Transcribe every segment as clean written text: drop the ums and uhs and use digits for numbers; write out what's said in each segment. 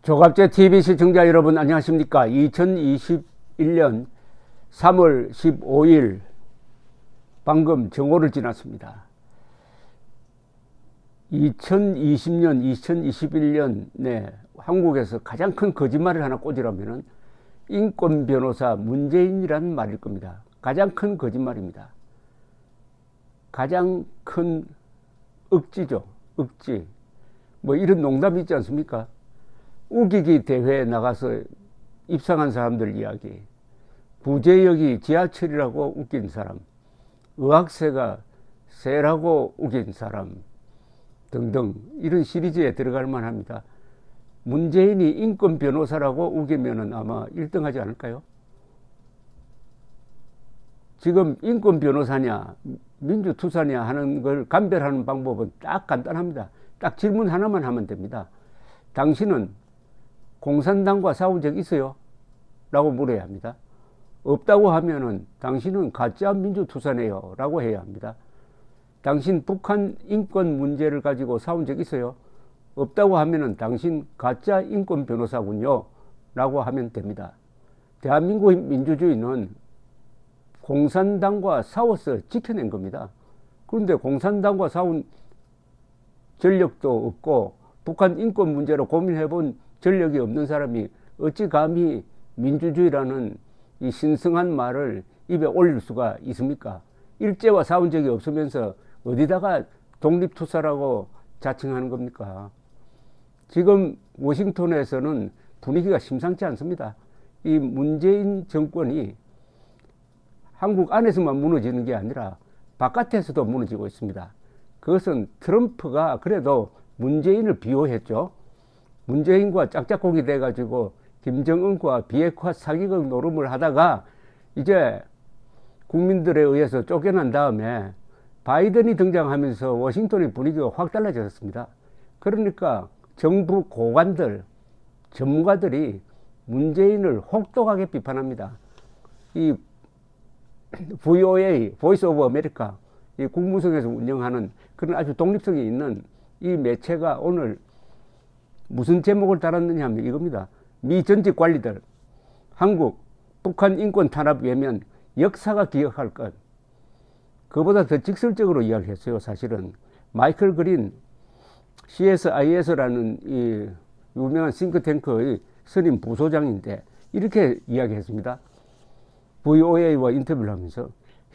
조갑제 TV 시청자 여러분 안녕하십니까? 2021년 3월 15일 방금 정오를 지났습니다. 2020년, 2021년에 한국에서 가장 큰 거짓말을 하나 꽂으라면은 인권 변호사 문재인이라는 말일 겁니다. 가장 큰 거짓말입니다. 가장 큰 억지죠. 억지. 뭐 이런 농담이 있지 않습니까? 우기기 대회에 나가서 입상한 사람들 이야기, 부재역이 지하철이라고 웃긴 사람, 의학세가 세라고 웃긴 사람 등등 이런 시리즈에 들어갈 만합니다. 문재인이 인권 변호사라고 우기면은 아마 1등 하지 않을까요? 지금 인권 변호사냐 민주투사냐 하는 걸 감별하는 방법은 딱 간단합니다. 딱 질문 하나만 하면 됩니다. 당신은 공산당과 싸운 적 있어요? 라고 물어야 합니다. 없다고 하면은 당신은 가짜 민주투사네요 라고 해야 합니다. 당신 북한 인권 문제를 가지고 싸운 적 있어요? 없다고 하면은 당신 가짜 인권 변호사군요 라고 하면 됩니다. 대한민국 민주주의는 공산당과 싸워서 지켜낸 겁니다. 그런데 공산당과 싸운 전력도 없고 북한 인권 문제로 고민해본 전력이 없는 사람이 어찌 감히 민주주의라는 이 신성한 말을 입에 올릴 수가 있습니까? 일제와 싸운 적이 없으면서 어디다가 독립투사라고 자칭하는 겁니까? 지금 워싱턴에서는 분위기가 심상치 않습니다. 이 문재인 정권이 한국 안에서만 무너지는 게 아니라 바깥에서도 무너지고 있습니다. 그것은 트럼프가 그래도 문재인을 비호했죠. 문재인과 짝짝꿍이 돼가지고 김정은과 비핵화 사기극 노름을 하다가 이제 국민들에 의해서 쫓겨난 다음에 바이든이 등장하면서 워싱턴의 분위기가 확 달라졌습니다. 그러니까 정부 고관들, 전문가들이 문재인을 혹독하게 비판합니다. 이 VOA, 보이스 오브 아메리카, 이 국무성에서 운영하는 그런 아주 독립성이 있는 이 매체가 오늘 무슨 제목을 달았느냐 하면 이겁니다. 미 전직 관리들, 한국, 북한 인권 탄압 외면 역사가 기억할 것. 그보다 더 직설적으로 이야기했어요. 사실은 마이클 그린 CSIS라는 이 유명한 싱크탱크의 선임 부소장인데 이렇게 이야기했습니다. VOA와 인터뷰를 하면서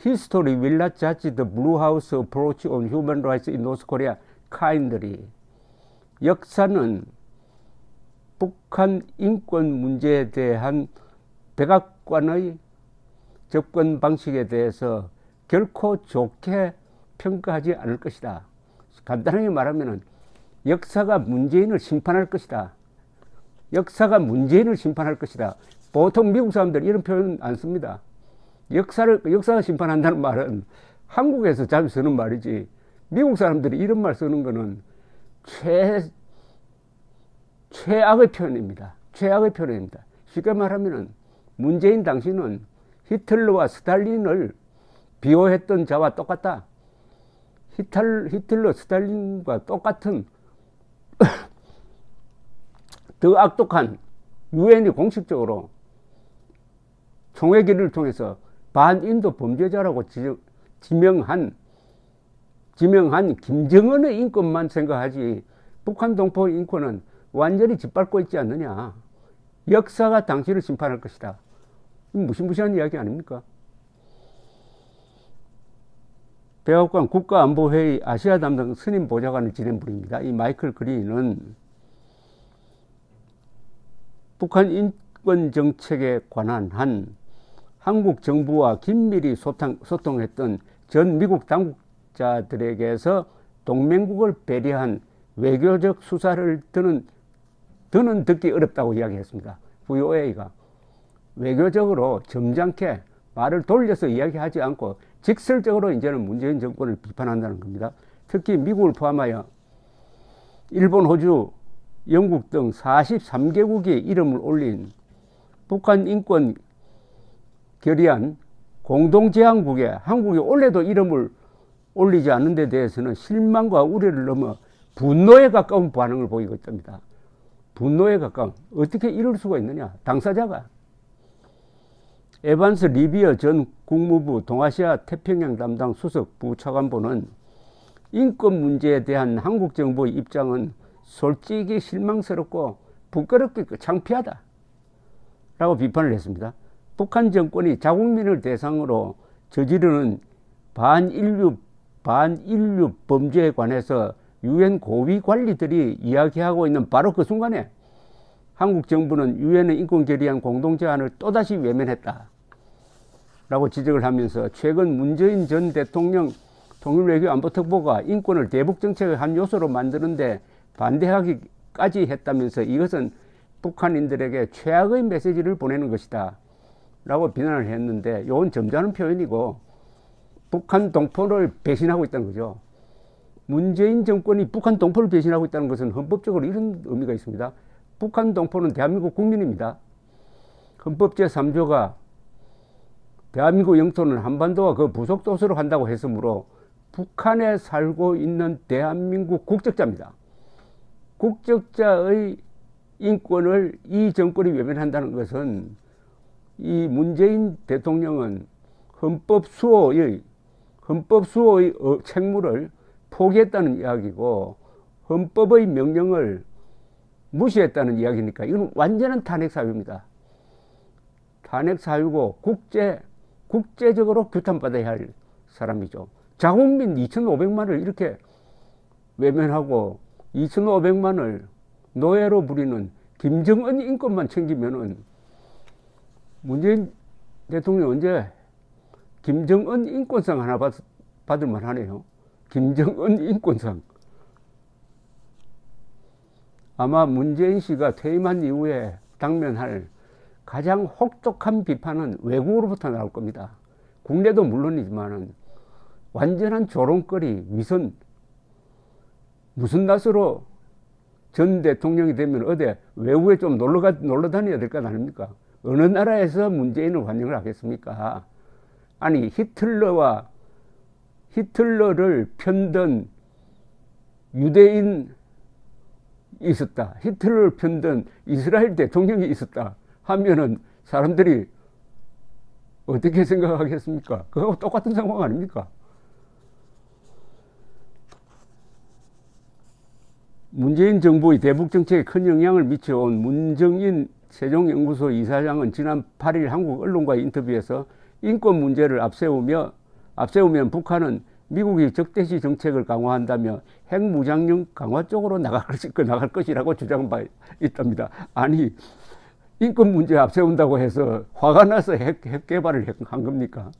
History will not judge the Blue House approach on human rights in North Korea kindly. 역사는 북한 인권 문제에 대한 백악관의 접근 방식에 대해서 결코 좋게 평가하지 않을 것이다. 간단하게 말하면 역사가 문재인을 심판할 것이다. 역사가 문재인을 심판할 것이다. 보통 미국 사람들 이런 표현 안 씁니다. 역사가 심판한다는 말은 한국에서 자주 쓰는 말이지 미국 사람들이 이런 말 쓰는 거는 최악의 표현입니다. 최악의 표현입니다. 쉽게 말하면 문재인 당신은 히틀러와 스탈린을 비호했던 자와 똑같다. 히틀러, 스탈린과 똑같은 더 악독한 유엔이 공식적으로 총회기를 통해서 반인도 범죄자라고 지명한 김정은의 인권만 생각하지 북한 동포 인권은 완전히 짓밟고 있지 않느냐. 역사가 당신을 심판할 것이다. 무시무시한 이야기 아닙니까? 백악관 국가안보회의 아시아 담당 선임 보좌관을 지낸 분입니다. 이 마이클 그린은 북한 인권 정책에 관한 한 한국 정부와 긴밀히 소통했던 전 미국 당국자들에게서 동맹국을 배려한 외교적 수사를 더는 듣기 어렵다고 이야기했습니다. VOA가 외교적으로 점잖게 말을 돌려서 이야기하지 않고 직설적으로 이제는 문재인 정권을 비판한다는 겁니다. 특히 미국을 포함하여 일본, 호주, 영국 등 43개국이 이름을 올린 북한 인권 결의안 공동제안국에 한국이 올해도 이름을 올리지 않는 데 대해서는 실망과 우려를 넘어 분노에 가까운 반응을 보이고 있답니다. 분노에 가까운, 어떻게 이럴 수가 있느냐, 당사자가. 에반스 리비어 전 국무부 동아시아 태평양 담당 수석 부차관보는 인권 문제에 대한 한국 정부의 입장은 솔직히 실망스럽고 부끄럽게 창피하다 라고 비판을 했습니다. 북한 정권이 자국민을 대상으로 저지르는 반인류 범죄에 관해서 유엔 고위 관리들이 이야기하고 있는 바로 그 순간에 한국 정부는 유엔의 인권 결의안 공동 제안을 또다시 외면했다 라고 지적을 하면서 최근 문재인 전 대통령 통일외교안보특보가 인권을 대북 정책의 한 요소로 만드는데 반대하기까지 했다면서 이것은 북한인들에게 최악의 메시지를 보내는 것이다 라고 비난을 했는데, 이건 점잖은 표현이고 북한 동포를 배신하고 있다는 거죠. 문재인 정권이 북한 동포를 배신하고 있다는 것은 헌법적으로 이런 의미가 있습니다. 북한 동포는 대한민국 국민입니다. 헌법 제3조가 대한민국 영토는 한반도와 그 부속 도서로 한다고 했으므로 북한에 살고 있는 대한민국 국적자입니다. 국적자의 인권을 이 정권이 외면한다는 것은 이 문재인 대통령은 헌법 수호의 책무를 포기했다는 이야기고 헌법의 명령을 무시했다는 이야기니까 이건 완전한 탄핵 사유입니다. 탄핵 사유고 국제적으로 규탄받아야 할 사람이죠. 자국민 2,500만을 이렇게 외면하고 2,500만을 노예로 부리는 김정은 인권만 챙기면은 문재인 대통령 언제 김정은 인권상 하나 받을 만하네요. 김정은 인권상. 아마 문재인 씨가 퇴임한 이후에 당면할 가장 혹독한 비판은 외국으로부터 나올 겁니다. 국내도 물론이지만은 완전한 조롱거리, 위선. 무슨 낯으로 전 대통령이 되면 어디 외국에 좀 놀러 다녀야 될 것 아닙니까? 어느 나라에서 문재인을 환영을 하겠습니까? 아니, 히틀러를 편든 유대인이 있었다. 히틀러를 편든 이스라엘 대통령이 있었다 하면은 사람들이 어떻게 생각하겠습니까? 그거하고 똑같은 상황 아닙니까? 문재인 정부의 대북 정책에 큰 영향을 미쳐온 문정인 세종연구소 이사장은 지난 8일 한국 언론과의 인터뷰에서 인권 문제를 앞세우면 북한은 미국이 적대시 정책을 강화한다며 핵무장령 강화 쪽으로 나갈 것이라고 주장한 바 있답니다. 아니, 인권 문제 앞세운다고 해서 화가 나서 핵 개발을 한 겁니까?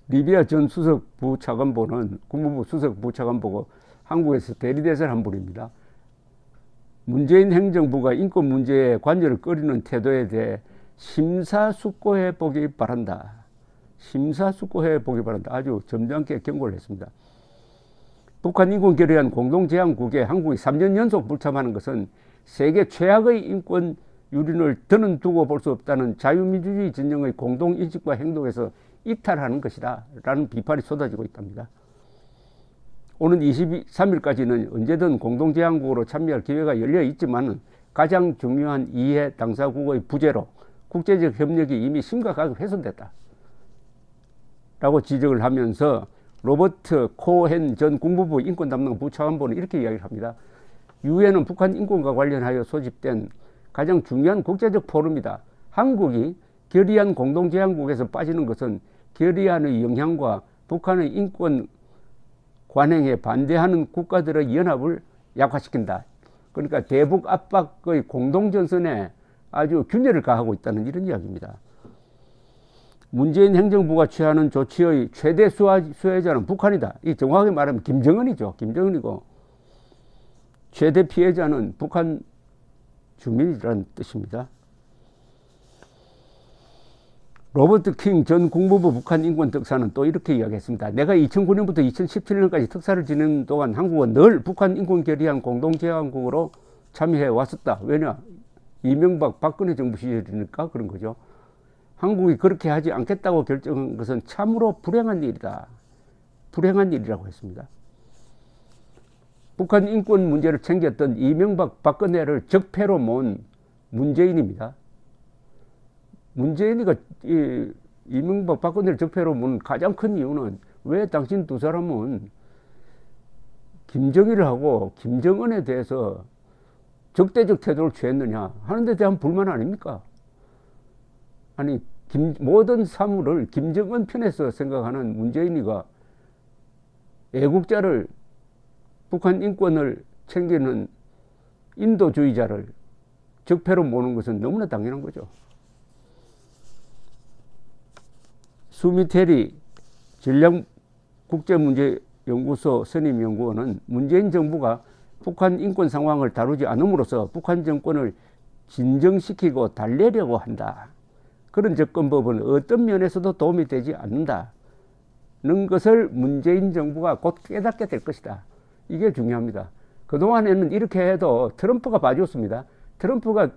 리비아 전 수석 부차관보는 국무부 수석 부차관보고 한국에서 대리대사를 한 분입니다. 문재인 행정부가 인권 문제에 관여를 꺼리는 태도에 대해 심사숙고해 보기 바란다. 심사숙고해 보기 바란다. 아주 점잖게 경고를 했습니다. 북한 인권 결의안 공동제안국에 한국이 3년 연속 불참하는 것은 세계 최악의 인권 유린을 더는 두고 볼 수 없다는 자유민주주의 진영의 공동인식과 행동에서 이탈하는 것이다 라는 비판이 쏟아지고 있답니다. 오는 23일까지는 언제든 공동제안국으로 참여할 기회가 열려 있지만 가장 중요한 이해 당사국의 부재로 국제적 협력이 이미 심각하게 훼손됐다 라고 지적을 하면서 로버트 코헨 전 국무부 인권 담당 부차관보는 이렇게 이야기를 합니다. 유엔은 북한 인권과 관련하여 소집된 가장 중요한 국제적 포럼이다. 한국이 결의안 공동제안국에서 빠지는 것은 결의안의 영향과 북한의 인권 관행에 반대하는 국가들의 연합을 약화시킨다. 그러니까 대북 압박의 공동전선에 아주 균열을 가하고 있다는 이런 이야기입니다. 문재인 행정부가 취하는 조치의 최대 수혜자는 북한이다. 이 정확하게 말하면 김정은이죠. 김정은이고 최대 피해자는 북한 주민이라는 뜻입니다. 로버트 킹 전 국무부 북한 인권 특사는 또 이렇게 이야기했습니다. 내가 2009년부터 2017년까지 특사를 지내는 동안 한국은 늘 북한 인권 결의안 공동제안국으로 참여해 왔었다. 왜냐? 이명박 박근혜 정부 시절이니까 그런 거죠. 한국이 그렇게 하지 않겠다고 결정한 것은 참으로 불행한 일이다. 불행한 일이라고 했습니다. 북한 인권 문제를 챙겼던 이명박 박근혜를 적폐로 모은 문재인입니다. 문재인이가 이명박 박근혜를 적폐로 모은 가장 큰 이유는 왜 당신 두 사람은 김정일하고 김정은에 대해서 적대적 태도를 취했느냐 하는 데 대한 불만 아닙니까? 아니 모든 사물을 김정은 편에서 생각하는 문재인이가 애국자를 북한 인권을 챙기는 인도주의자를 적폐로 모는 것은 너무나 당연한 거죠. 수미테리 전략국제문제연구소 선임연구원은 문재인 정부가 북한 인권 상황을 다루지 않음으로써 북한 정권을 진정시키고 달래려고 한다. 그런 접근법은 어떤 면에서도 도움이 되지 않는다는 것을 문재인 정부가 곧 깨닫게 될 것이다. 이게 중요합니다. 그동안에는 이렇게 해도 트럼프가 봐줬습니다. 트럼프가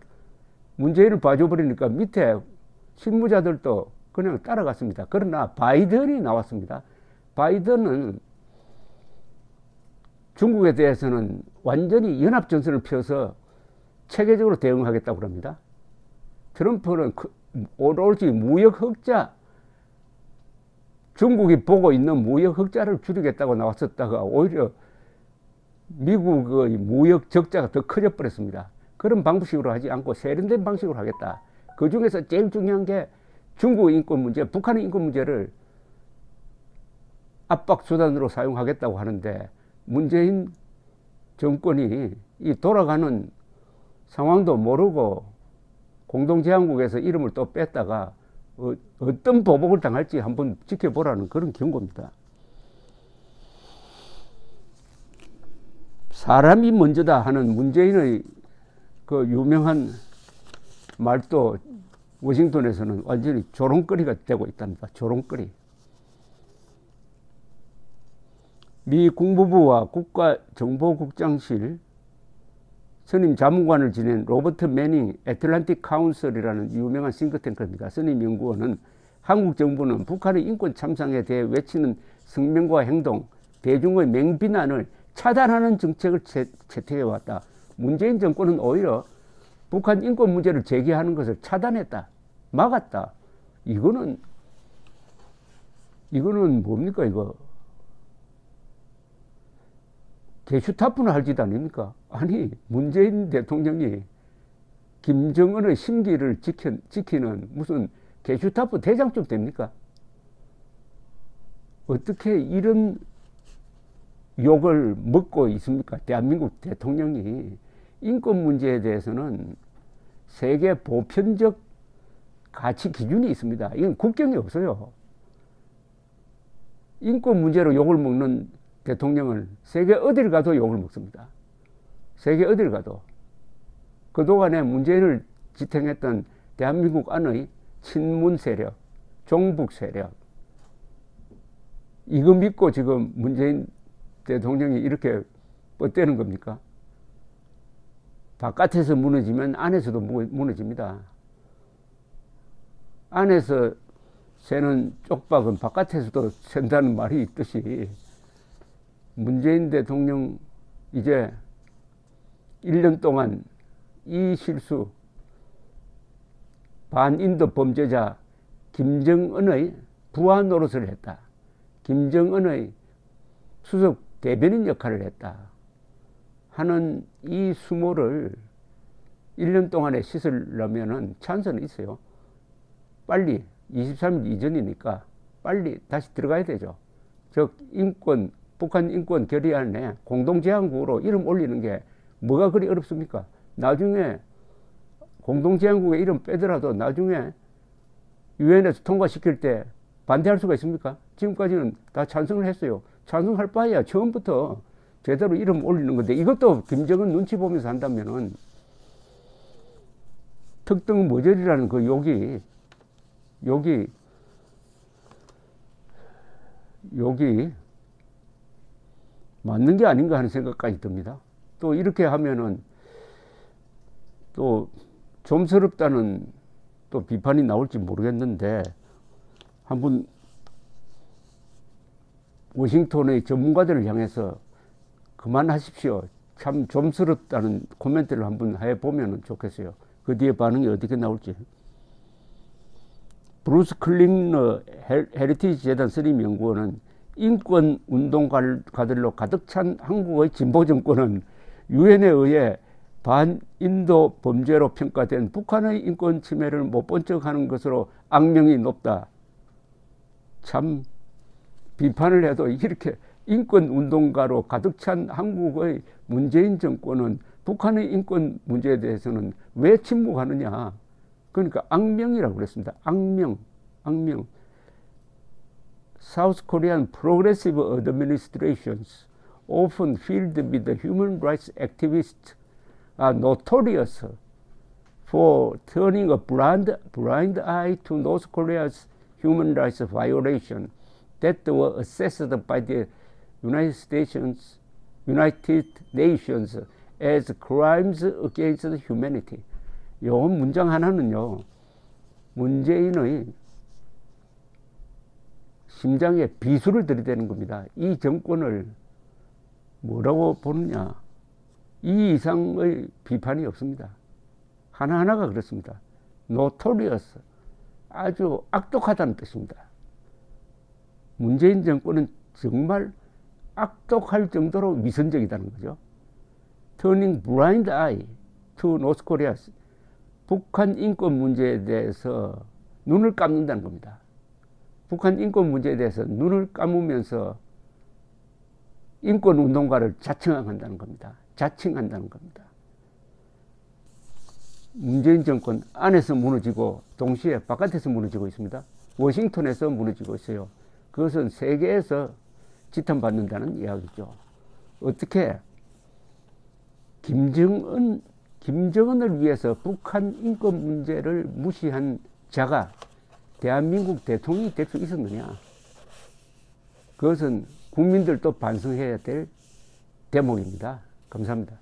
문재인을 봐줘버리니까 밑에 실무자들도 그냥 따라갔습니다. 그러나 바이든이 나왔습니다. 바이든은 중국에 대해서는 완전히 연합전선을 펴서 체계적으로 대응하겠다고 합니다. 트럼프는 오로지 무역 흑자, 중국이 보고 있는 무역 흑자를 줄이겠다고 나왔었다가 오히려 미국의 무역 적자가 더 커져 버렸습니다. 그런 방식으로 하지 않고 세련된 방식으로 하겠다. 그 중에서 제일 중요한 게 중국 인권 문제, 북한의 인권 문제를 압박 수단으로 사용하겠다고 하는데 문재인 정권이 이 돌아가는 상황도 모르고 공동제안국에서 이름을 또 뺐다가 어떤 보복을 당할지 한번 지켜보라는 그런 경고입니다. 사람이 먼저다 하는 문재인의 그 유명한 말도 워싱턴에서는 완전히 조롱거리가 되고 있답니다. 조롱거리. 미 국무부와 국가정보국장실 선임 자문관을 지낸 로버트 매닝 애틀랜틱 카운슬이라는 유명한 싱크탱크입니다. 선임 연구원은 한국 정부는 북한의 인권 참상에 대해 외치는 성명과 행동, 대중의 맹비난을 차단하는 정책을 채택해왔다. 문재인 정권은 오히려 북한 인권 문제를 제기하는 것을 차단했다. 막았다. 이거는 뭡니까 이거? 게슈타프는 할 짓 아닙니까? 아니 문재인 대통령이 김정은의 심기를 지키는 무슨 게슈타프 대장쯤 됩니까? 어떻게 이런 욕을 먹고 있습니까? 대한민국 대통령이 인권 문제에 대해서는 세계 보편적 가치 기준이 있습니다. 이건 국경이 없어요. 인권 문제로 욕을 먹는 대통령은 세계 어딜 가도 욕을 먹습니다. 세계 어딜 가도. 그동안에 문재인을 지탱했던 대한민국 안의 친문 세력, 종북 세력, 이거 믿고 지금 문재인 대통령이 이렇게 뻗대는 겁니까? 바깥에서 무너지면 안에서도 무너집니다. 안에서 새는 쪽박은 바깥에서도 샌다는 말이 있듯이 문재인 대통령 이제 1년 동안 이 실수 반인도 범죄자 김정은의 부하 노릇을 했다. 김정은의 수석 대변인 역할을 했다. 하는 이 수모를 1년 동안에 씻으려면은 찬스는 있어요. 빨리 23일 이전이니까 빨리 다시 들어가야 되죠. 즉 북한 인권 결의안에 공동제안국으로 이름 올리는 게 뭐가 그리 어렵습니까? 나중에 공동제안국에 이름 빼더라도 나중에 유엔에서 통과시킬 때 반대할 수가 있습니까? 지금까지는 다 찬성을 했어요. 찬성할 바에야 처음부터 제대로 이름 올리는 건데 이것도 김정은 눈치 보면서 한다면은 특등 모절이라는 그 욕이 맞는 게 아닌가 하는 생각까지 듭니다. 또 이렇게 하면은 또 좀스럽다는 또 비판이 나올지 모르겠는데 한번 워싱턴의 전문가들을 향해서 그만하십시오. 참 좀스럽다는 코멘트를 한번 해보면 좋겠어요. 그 뒤에 반응이 어떻게 나올지. 브루스 클링너 헤리티지 재단 선임연구원은 인권 운동가들로 가득 찬 한국의 진보 정권은 유엔에 의해 반인도 범죄로 평가된 북한의 인권 침해를 못 본 척하는 것으로 악명이 높다. 참 비판을 해도 이렇게 인권 운동가로 가득 찬 한국의 문재인 정권은 북한의 인권 문제에 대해서는 왜 침묵하느냐. 그러니까 악명이라고 그랬습니다. 악명. South Korean progressive administrations often filled with human rights activists are notorious for turning a blind eye to North Korea's human rights violation that were assessed by the United Nations as crimes against humanity. 요 문장 하나는요, 문재인의 심장에 비수를 들이대는 겁니다. 이 정권을 뭐라고 보느냐. 이 이상의 비판이 없습니다. 하나하나가 그렇습니다. notorious, 아주 악독하다는 뜻입니다. 문재인 정권은 정말 악독할 정도로 위선적이다는 거죠. Turning blind eye to North Korea, 북한 인권 문제에 대해서 눈을 감는다는 겁니다. 북한 인권 문제에 대해서 눈을 감으면서 인권 운동가를 자칭한다는 겁니다. 자칭한다는 겁니다. 문재인 정권 안에서 무너지고 동시에 바깥에서 무너지고 있습니다. 워싱턴에서 무너지고 있어요. 그것은 세계에서 지탄받는다는 이야기죠. 어떻게 김정은을 위해서 북한 인권 문제를 무시한 자가 대한민국 대통령이 될 수 있었느냐. 그것은 국민들도 반성해야 될 대목입니다. 감사합니다.